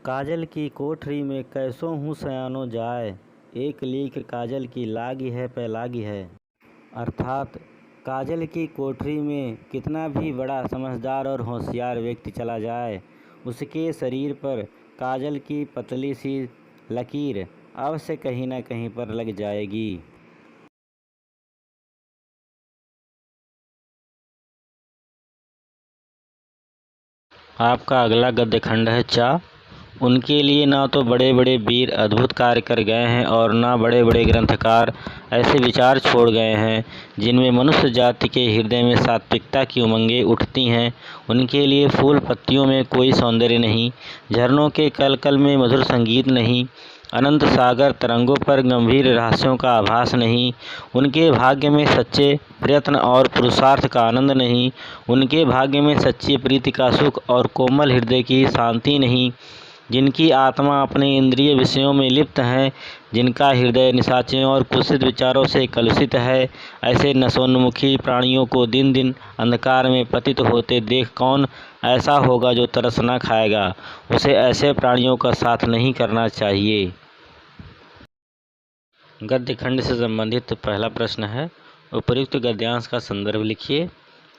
काजल की कोठरी में कैसो हूँ सयानो जाए, एक लीक काजल की लागी है पे लागी है। अर्थात काजल की कोठरी में कितना भी बड़ा समझदार और होशियार व्यक्ति चला जाए, उसके शरीर पर काजल की पतली सी लकीर अवश्य कहीं न कहीं पर लग जाएगी। आपका अगला गद्य खंड है चा। उनके लिए ना तो बड़े बड़े वीर अद्भुत कार्य कर गए हैं और ना बड़े बड़े ग्रंथकार ऐसे विचार छोड़ गए हैं जिनमें मनुष्य जाति के हृदय में सात्विकता की उमंगें उठती हैं। उनके लिए फूल पत्तियों में कोई सौंदर्य नहीं, झरनों के कलकल में मधुर संगीत नहीं, अनंत सागर तरंगों पर गंभीर रहस्यों का आभास नहीं। उनके भाग्य में सच्चे प्रयत्न और पुरुषार्थ का आनंद नहीं। उनके भाग्य में सच्ची प्रीति का सुख और कोमल हृदय की शांति नहीं। जिनकी आत्मा अपने इंद्रिय विषयों में लिप्त है, जिनका हृदय निशाचरों और कुत्सित विचारों से कलुषित है, ऐसे नशोन्मुखी प्राणियों को दिन दिन अंधकार में पतित होते देख कौन ऐसा होगा जो तरस न खाएगा। उसे ऐसे प्राणियों का साथ नहीं करना चाहिए। गद्य खंड से संबंधित पहला प्रश्न है, उपर्युक्त गद्यांश का संदर्भ लिखिए।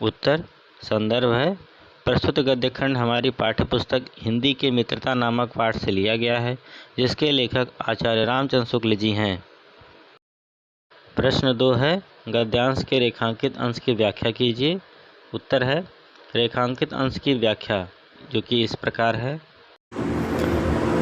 उत्तर, संदर्भ है प्रस्तुत गद्य खंड हमारी पाठ्यपुस्तक हिंदी के मित्रता नामक पाठ से लिया गया है, जिसके लेखक आचार्य रामचंद्र शुक्ल जी हैं। प्रश्न 2 है, गद्यांश के रेखांकित अंश की व्याख्या कीजिए। उत्तर है, रेखांकित अंश की व्याख्या जो कि इस प्रकार है।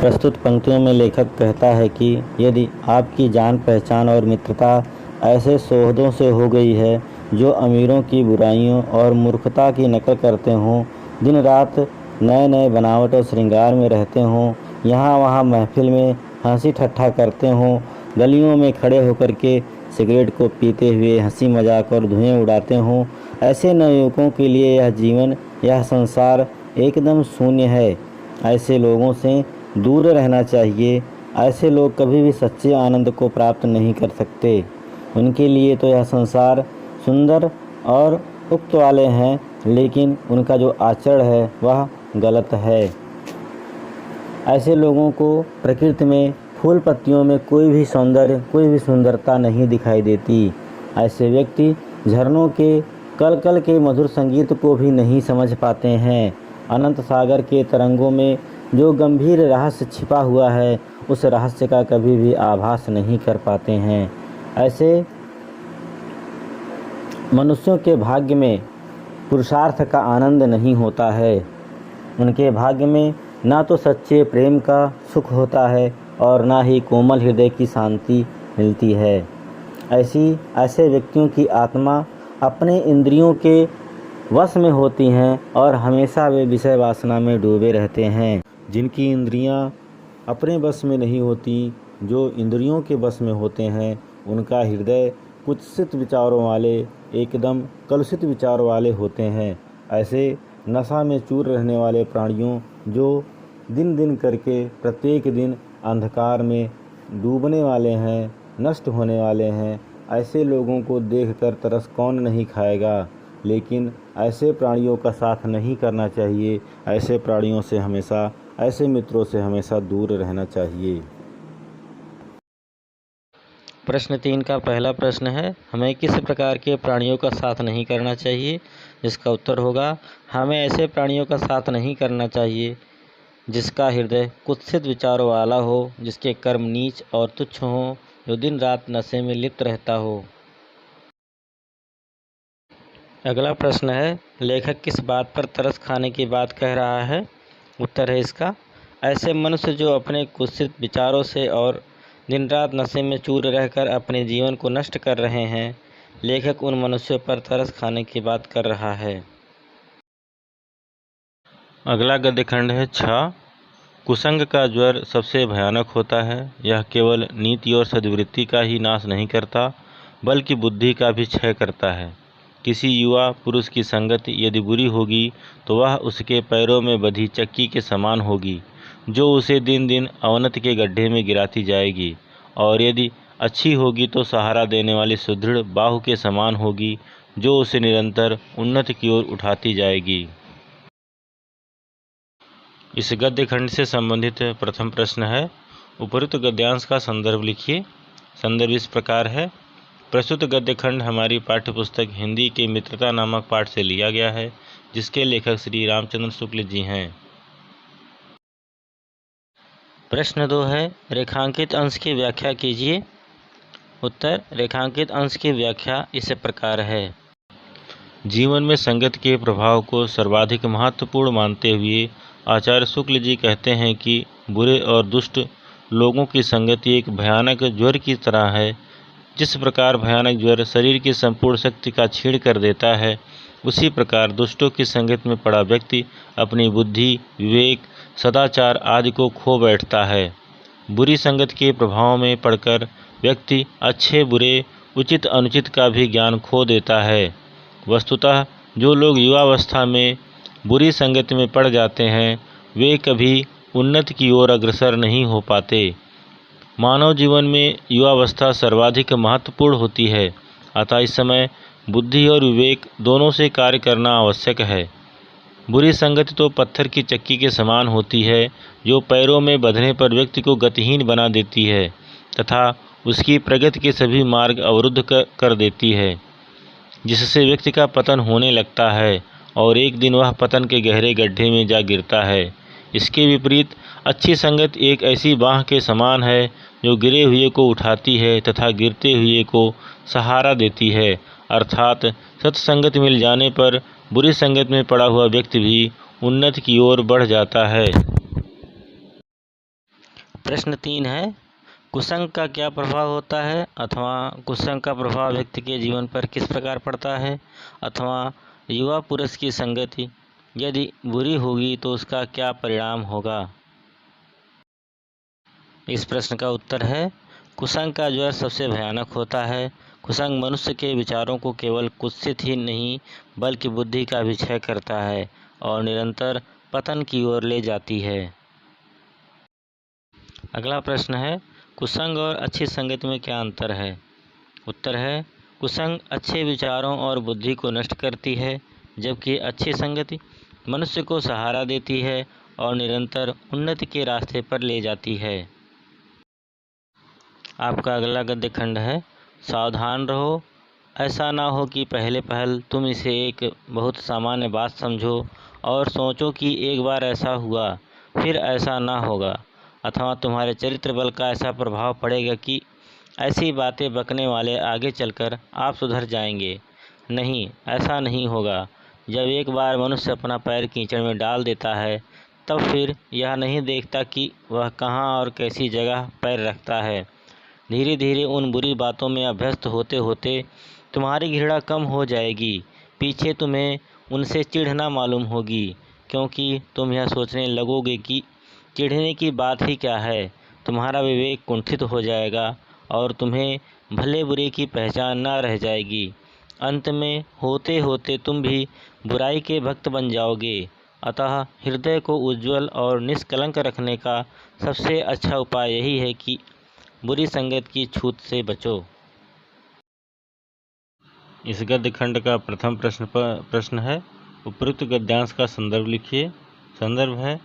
प्रस्तुत पंक्तियों में लेखक कहता है कि यदि आपकी जान पहचान और मित्रता ऐसे सौहदों से हो गई है जो अमीरों की बुराइयों और मूर्खता की नकल करते हों, दिन रात नए नए बनावट और श्रृंगार में रहते हों, यहाँ वहाँ महफिल में हंसी ठट्ठा करते हों, गलियों में खड़े होकर के सिगरेट को पीते हुए हंसी मजाक और धुएं उड़ाते हों, ऐसे नवयुवकों के लिए यह जीवन, यह संसार एकदम शून्य है। ऐसे लोगों से दूर रहना चाहिए। ऐसे लोग कभी भी सच्चे आनंद को प्राप्त नहीं कर सकते। उनके लिए तो यह संसार सुंदर और उक्त वाले हैं, लेकिन उनका जो आचरण है वह गलत है। ऐसे लोगों को प्रकृति में फूल पत्तियों में कोई भी सौंदर्य, कोई भी सुंदरता नहीं दिखाई देती। ऐसे व्यक्ति झरनों के कलकल के मधुर संगीत को भी नहीं समझ पाते हैं। अनंत सागर के तरंगों में जो गंभीर रहस्य छिपा हुआ है, उस रहस्य का कभी भी आभास नहीं कर पाते हैं। ऐसे मनुष्यों के भाग्य में पुरुषार्थ का आनंद नहीं होता है। उनके भाग्य में ना तो सच्चे प्रेम का सुख होता है और ना ही कोमल हृदय की शांति मिलती है। ऐसे व्यक्तियों की आत्मा अपने इंद्रियों के वश में होती हैं और हमेशा वे विषय वासना में डूबे रहते हैं। जिनकी इंद्रियां अपने बस में नहीं होती, जो इंद्रियों के बस में होते हैं, उनका हृदय कुत्सित विचारों वाले, एकदम कलुषित विचारों वाले होते हैं। ऐसे नशा में चूर रहने वाले प्राणियों जो दिन दिन करके प्रत्येक दिन अंधकार में डूबने वाले हैं, नष्ट होने वाले हैं, ऐसे लोगों को देखकर तरस कौन नहीं खाएगा। लेकिन ऐसे प्राणियों का साथ नहीं करना चाहिए। ऐसे प्राणियों से हमेशा, ऐसे मित्रों से हमेशा दूर रहना चाहिए। प्रश्न 3 का पहला प्रश्न है, हमें किस प्रकार के प्राणियों का साथ नहीं करना चाहिए। जिसका उत्तर होगा, हमें ऐसे प्राणियों का साथ नहीं करना चाहिए जिसका हृदय कुत्सित विचारों वाला हो, जिसके कर्म नीच और तुच्छ हों, जो दिन रात नशे में लिप्त रहता हो। अगला प्रश्न है, लेखक किस बात पर तरस खाने की बात कह रहा है। उत्तर है इसका, ऐसे मनुष्य जो अपने कुत्सित विचारों से और दिन रात नशे में चूर रहकर अपने जीवन को नष्ट कर रहे हैं, लेखक उन मनुष्यों पर तरस खाने की बात कर रहा है। अगला गद्य खंड है छा। कुसंग का ज्वर सबसे भयानक होता है। यह केवल नीति और सद्वृत्ति का ही नाश नहीं करता, बल्कि बुद्धि का भी क्षय करता है। किसी युवा पुरुष की संगति यदि बुरी होगी तो वह उसके पैरों में बंधी चक्की के समान होगी, जो उसे दिन दिन अवनति के गड्ढे में गिराती जाएगी, और यदि अच्छी होगी तो सहारा देने वाली सुदृढ़ बाहु के समान होगी, जो उसे निरंतर उन्नति की ओर उठाती जाएगी। इस गद्य खंड से संबंधित प्रथम प्रश्न है, उपरोक्त गद्यांश का संदर्भ लिखिए। संदर्भ इस प्रकार है। प्रस्तुत गद्य खंड हमारी पाठ्यपुस्तक हिंदी के मित्रता नामक पाठ से लिया गया है, जिसके लेखक श्री रामचंद्र शुक्ल जी हैं। प्रश्न 2 है, रेखांकित अंश की व्याख्या कीजिए। उत्तर, रेखांकित अंश की व्याख्या इस प्रकार है। जीवन में संगत के प्रभाव को सर्वाधिक महत्वपूर्ण मानते हुए आचार्य शुक्ल जी कहते हैं कि बुरे और दुष्ट लोगों की संगति एक भयानक ज्वर की तरह है। जिस प्रकार भयानक ज्वर शरीर की संपूर्ण शक्ति का छीण कर देता है, उसी प्रकार दुष्टों की संगत में पड़ा व्यक्ति अपनी बुद्धि, विवेक, सदाचार आदि को खो बैठता है। बुरी संगत के प्रभाव में पड़कर व्यक्ति अच्छे बुरे, उचित अनुचित का भी ज्ञान खो देता है। वस्तुतः जो लोग युवावस्था में बुरी संगत में पड़ जाते हैं, वे कभी उन्नति की ओर अग्रसर नहीं हो पाते। मानव जीवन में युवावस्था सर्वाधिक महत्वपूर्ण होती है, अतः इस समय बुद्धि और विवेक दोनों से कार्य करना आवश्यक है। बुरी संगति तो पत्थर की चक्की के समान होती है, जो पैरों में बंधने पर व्यक्ति को गतिहीन बना देती है तथा उसकी प्रगति के सभी मार्ग अवरुद्ध कर देती है, जिससे व्यक्ति का पतन होने लगता है और एक दिन वह पतन के गहरे गड्ढे में जा गिरता है। इसके विपरीत अच्छी संगत एक ऐसी बाँह के समान है, जो गिरे हुए को उठाती है तथा गिरते हुए को सहारा देती है। अर्थात सत्संगत मिल जाने पर बुरी संगत में पड़ा हुआ व्यक्ति भी उन्नति की ओर बढ़ जाता है। प्रश्न 3 है, कुसंग का क्या प्रभाव होता है अथवा कुसंग का प्रभाव व्यक्ति के जीवन पर किस प्रकार पड़ता है, अथवा युवा पुरुष की संगति यदि बुरी होगी तो उसका क्या परिणाम होगा। इस प्रश्न का उत्तर है, कुसंग का ज्वर सबसे भयानक होता है। कुसंग मनुष्य के विचारों को केवल कुत्सित ही नहीं बल्कि बुद्धि का भी क्षय करता है और निरंतर पतन की ओर ले जाती है। अगला प्रश्न है, कुसंग और अच्छी संगत में क्या अंतर है। उत्तर है, कुसंग अच्छे विचारों और बुद्धि को नष्ट करती है, जबकि अच्छी संगति मनुष्य को सहारा देती है और निरंतर उन्नति के रास्ते पर ले जाती है। आपका अगला गद्य खंड है, सावधान रहो, ऐसा ना हो कि पहले पहल तुम इसे एक बहुत सामान्य बात समझो और सोचो कि एक बार ऐसा हुआ फिर ऐसा ना होगा, अथवा तुम्हारे चरित्र बल का ऐसा प्रभाव पड़ेगा कि ऐसी बातें बकने वाले आगे चलकर आप सुधर जाएंगे। नहीं, ऐसा नहीं होगा। जब एक बार मनुष्य अपना पैर कीचड़ में डाल देता है, तब फिर यह नहीं देखता कि वह कहाँ और कैसी जगह पैर रखता है। धीरे धीरे उन बुरी बातों में अभ्यस्त होते होते तुम्हारी घृणा कम हो जाएगी। पीछे तुम्हें उनसे चिढ़ना मालूम होगी, क्योंकि तुम यह सोचने लगोगे कि चिढ़ने की बात ही क्या है। तुम्हारा विवेक कुंठित हो जाएगा और तुम्हें भले बुरे की पहचान न रह जाएगी। अंत में होते होते तुम भी बुराई के भक्त बन जाओगे। अतः हृदय को उज्ज्वल और निष्कलंक रखने का सबसे अच्छा उपाय यही है कि बुरी संगत की छूत से बचो। इस गद्य खंड का प्रथम प्रश्न है, उपरोक्त गद्यांश का संदर्भ लिखिए। संदर्भ है,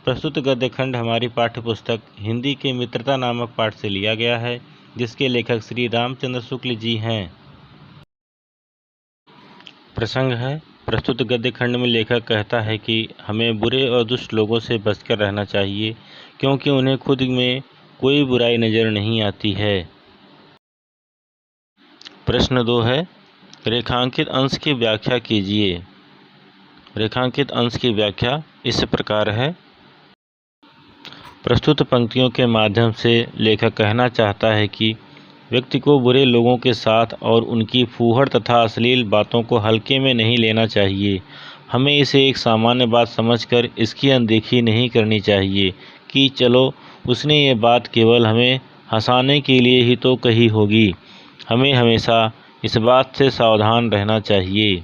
प्रस्तुत गद्य खंड हमारी पाठ्यपुस्तक हिंदी के मित्रता नामक पाठ से लिया गया है, जिसके लेखक श्री रामचंद्र शुक्ल जी हैं। प्रसंग है, प्रस्तुत गद्य खंड में लेखक कहता है कि हमें बुरे और दुष्ट लोगों से बचकर रहना चाहिए, क्योंकि उन्हें खुद में कोई बुराई नज़र नहीं आती है। प्रश्न 2 है, रेखांकित अंश की व्याख्या कीजिए। रेखांकित अंश की व्याख्या इस प्रकार है। प्रस्तुत पंक्तियों के माध्यम से लेखक कहना चाहता है कि व्यक्ति को बुरे लोगों के साथ और उनकी फूहड़ तथा अश्लील बातों को हल्के में नहीं लेना चाहिए। हमें इसे एक सामान्य बात समझकर इसकी अनदेखी नहीं करनी चाहिए कि चलो उसने ये बात केवल हमें हंसाने के लिए ही तो कही होगी। हमें हमेशा इस बात से सावधान रहना चाहिए।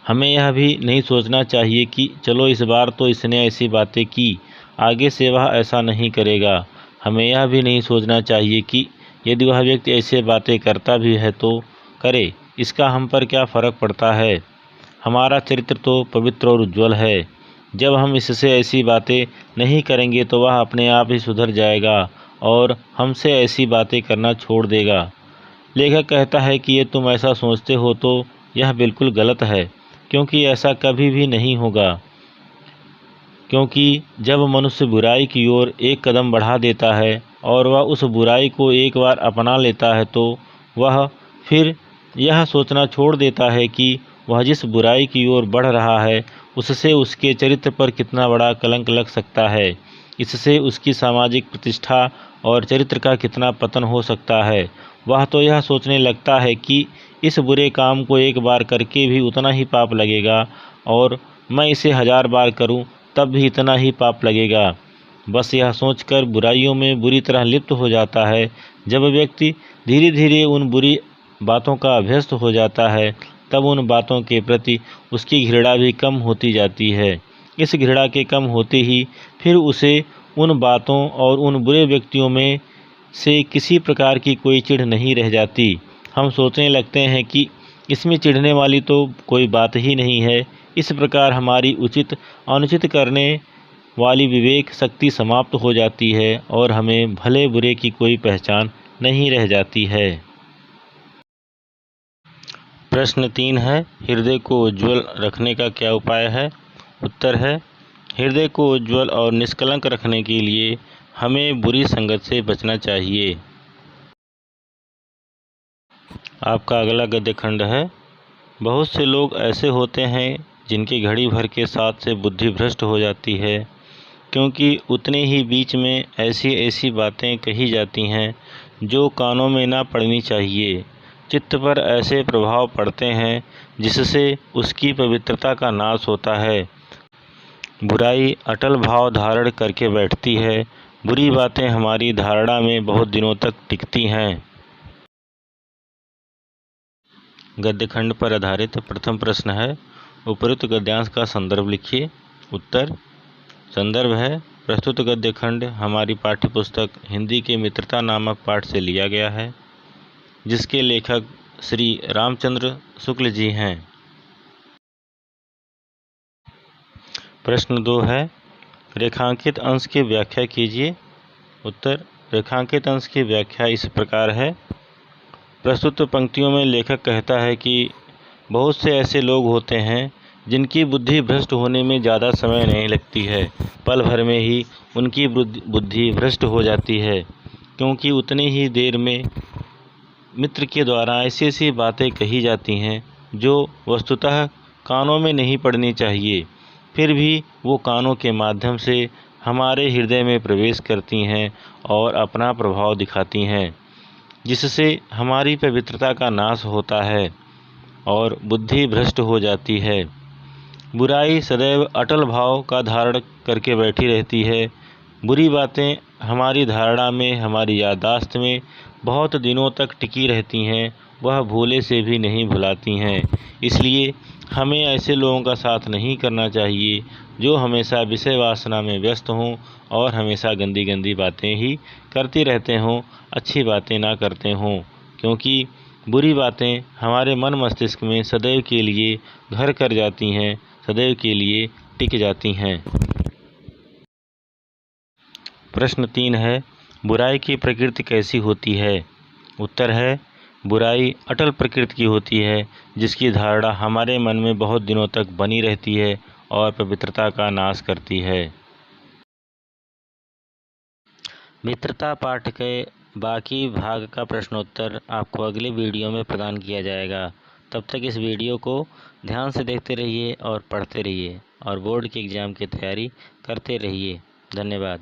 हमें यह भी नहीं सोचना चाहिए कि चलो इस बार तो इसने ऐसी बातें की, आगे से वह ऐसा नहीं करेगा। हमें यह भी नहीं सोचना चाहिए कि यदि वह व्यक्ति ऐसे बातें करता भी है तो करे, इसका हम पर क्या फ़र्क पड़ता है। हमारा चरित्र तो पवित्र और उज्ज्वल है। जब हम इससे ऐसी बातें नहीं करेंगे तो वह अपने आप ही सुधर जाएगा और हमसे ऐसी बातें करना छोड़ देगा। लेखक कहता है कि ये तुम ऐसा सोचते हो तो यह बिल्कुल गलत है, क्योंकि ऐसा कभी भी नहीं होगा। क्योंकि जब मनुष्य बुराई की ओर एक कदम बढ़ा देता है और वह उस बुराई को एक बार अपना लेता है तो वह फिर यह सोचना छोड़ देता है कि वह जिस बुराई की ओर बढ़ रहा है उससे उसके चरित्र पर कितना बड़ा कलंक लग सकता है, इससे उसकी सामाजिक प्रतिष्ठा और चरित्र का कितना पतन हो सकता है। वह तो यह सोचने लगता है कि इस बुरे काम को एक बार करके भी उतना ही पाप लगेगा और मैं इसे 1000 बार करूं तब भी इतना ही पाप लगेगा। बस यह सोचकर बुराइयों में बुरी तरह लिप्त हो जाता है। जब व्यक्ति धीरे धीरे उन बुरी बातों का अभ्यस्त हो जाता है तब उन बातों के प्रति उसकी घृणा भी कम होती जाती है। इस घृणा के कम होते ही फिर उसे उन बातों और उन बुरे व्यक्तियों में से किसी प्रकार की कोई चिढ़ नहीं रह जाती। हम सोचने लगते हैं कि इसमें चिढ़ने वाली तो कोई बात ही नहीं है। इस प्रकार हमारी उचित अनुचित करने वाली विवेक शक्ति समाप्त हो जाती है और हमें भले बुरे की कोई पहचान नहीं रह जाती है। प्रश्न 3 है, हृदय को उज्ज्वल रखने का क्या उपाय है? उत्तर है, हृदय को उज्ज्वल और निष्कलंक रखने के लिए हमें बुरी संगत से बचना चाहिए। आपका अगला गद्य खंड है, बहुत से लोग ऐसे होते हैं जिनकी घड़ी भर के साथ से बुद्धि भ्रष्ट हो जाती है, क्योंकि उतने ही बीच में ऐसी ऐसी बातें कही जाती हैं जो कानों में ना पड़नी चाहिए। चित्त पर ऐसे प्रभाव पड़ते हैं जिससे उसकी पवित्रता का नाश होता है। बुराई अटल भाव धारण करके बैठती है। बुरी बातें हमारी धारणा में बहुत दिनों तक टिकती हैं। गद्यखंड पर आधारित प्रथम प्रश्न है, उपरोक्त गद्यांश का संदर्भ लिखिए। उत्तर, संदर्भ है, प्रस्तुत गद्यखंड हमारी पाठ्यपुस्तक हिंदी के मित्रता नामक पाठ से लिया गया है, जिसके लेखक श्री रामचंद्र शुक्ल जी हैं। प्रश्न 2 है, रेखांकित अंश की व्याख्या कीजिए। उत्तर, रेखांकित अंश की व्याख्या इस प्रकार है। प्रस्तुत पंक्तियों में लेखक कहता है कि बहुत से ऐसे लोग होते हैं जिनकी बुद्धि भ्रष्ट होने में ज़्यादा समय नहीं लगती है, पल भर में ही उनकी बुद्धि भ्रष्ट हो जाती है, क्योंकि उतनी ही देर में मित्र के द्वारा ऐसी ऐसी बातें कही जाती हैं जो वस्तुतः कानों में नहीं पड़नी चाहिए, फिर भी वो कानों के माध्यम से हमारे हृदय में प्रवेश करती हैं और अपना प्रभाव दिखाती हैं, जिससे हमारी पवित्रता का नाश होता है और बुद्धि भ्रष्ट हो जाती है। बुराई सदैव अटल भाव का धारण करके बैठी रहती है। बुरी बातें हमारी धारणा में, हमारी याददाश्त में बहुत दिनों तक टिकी रहती हैं, वह भूले से भी नहीं भुलाती हैं। इसलिए हमें ऐसे लोगों का साथ नहीं करना चाहिए जो हमेशा विषय वासना में व्यस्त हों और हमेशा गंदी गंदी बातें ही करते रहते हों, अच्छी बातें ना करते हों, क्योंकि बुरी बातें हमारे मन मस्तिष्क में सदैव के लिए घर कर जाती हैं, सदैव के लिए टिक जाती हैं। प्रश्न 3 है, बुराई की प्रकृति कैसी होती है? उत्तर है, बुराई अटल प्रकृति की होती है, जिसकी धारणा हमारे मन में बहुत दिनों तक बनी रहती है और पवित्रता का नाश करती है। मित्रता पाठ के बाकी भाग का प्रश्नोत्तर आपको अगले वीडियो में प्रदान किया जाएगा। तब तक इस वीडियो को ध्यान से देखते रहिए और पढ़ते रहिए और बोर्ड के एग्ज़ाम की तैयारी करते रहिए। धन्यवाद।